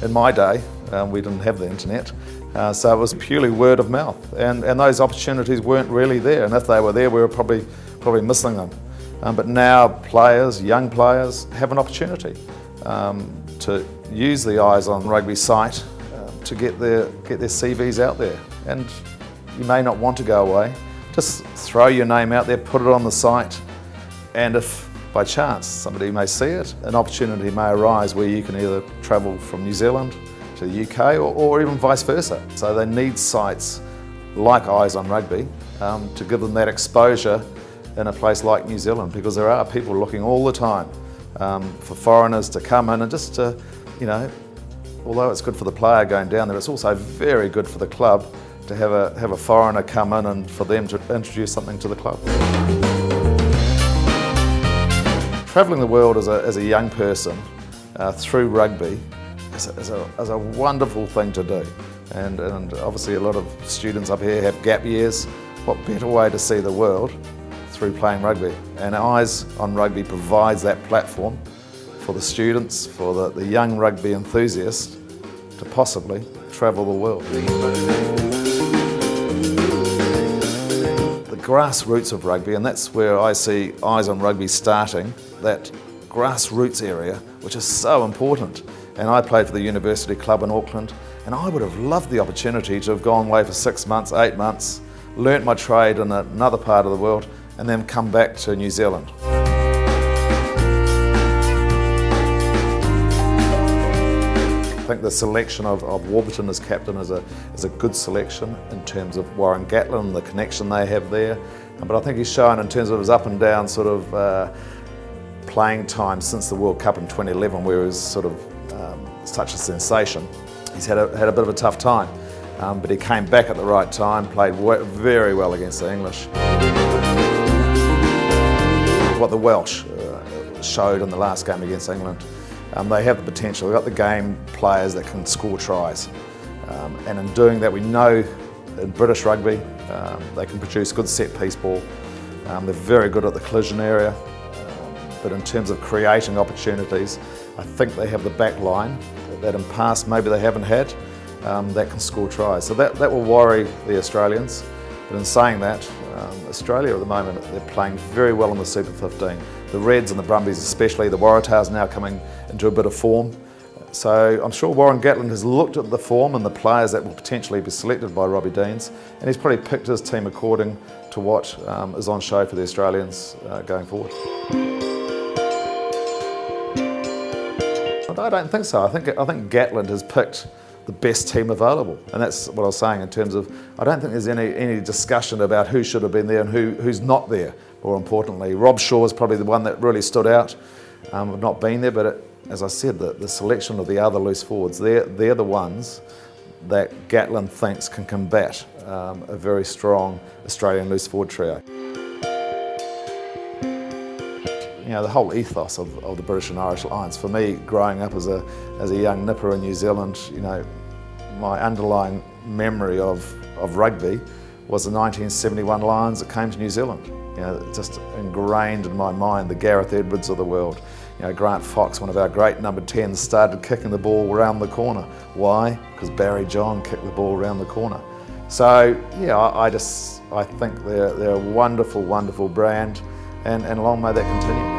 In my day, we didn't have the internet, so it was purely word of mouth, and those opportunities weren't really there, and if they were there, we were probably missing them. But now players, young players, have an opportunity to use the Eyes on Rugby site to get their CVs out there. And you may not want to go away, just throw your name out there, put it on the site, and if by chance somebody may see it, an opportunity may arise where you can either travel from New Zealand to the UK or even vice versa. So they need sites like Eyes on Rugby to give them that exposure in a place like New Zealand, because there are people looking all the time for foreigners to come in and just to, although it's good for the player going down there, it's also very good for the club to have a foreigner come in and for them to introduce something to the club. Travelling the world as a young person through rugby is a wonderful thing to do, and obviously a lot of students up here have gap years. What better way to see the world through playing rugby? And Eyes on Rugby provides that platform for the students, for the young rugby enthusiasts to possibly travel the world. The grassroots of rugby, and that's where I see Eyes on Rugby starting, that grassroots area, which is so important. And I played for the University Club in Auckland, and I would have loved the opportunity to have gone away for 6 months, 8 months, learnt my trade in another part of the world, and then come back to New Zealand. I think the selection of Warburton as captain is a good selection in terms of Warren Gatland and the connection they have there. But I think he's shown in terms of his up and down sort of playing time since the World Cup in 2011, where he was sort of such a sensation. He's had a bit of a tough time, but he came back at the right time, played very well against the English. What the Welsh showed in the last game against England, they have the potential. They've got the game players that can score tries, and in doing that, we know in British rugby they can produce good set piece ball. They're very good at the collision area, but in terms of creating opportunities, I think they have the back line that in past maybe they haven't had, that can score tries. So that will worry the Australians. But in saying that, Australia at the moment, they're playing very well in the Super 15. The Reds and the Brumbies especially, the Waratahs now coming into a bit of form. So I'm sure Warren Gatland has looked at the form and the players that will potentially be selected by Robbie Deans, and he's probably picked his team according to what is on show for the Australians going forward. I don't think so. I think Gatland has picked the best team available, and that's what I was saying in terms of I don't think there's any discussion about who should have been there and who's not there. More importantly, Rob Shaw is probably the one that really stood out of not being there, but as I said, the selection of the other loose forwards, they're the ones that Gatland thinks can combat a very strong Australian loose forward trio. The whole ethos of the British and Irish Lions, for me, growing up as a young nipper in New Zealand, my underlying memory of rugby was the 1971 Lions that came to New Zealand. Just ingrained in my mind, the Gareth Edwards of the world. Grant Fox, one of our great number 10s, started kicking the ball around the corner. Why? Because Barry John kicked the ball around the corner. So yeah, I think they're a wonderful, wonderful brand, and long may that continue.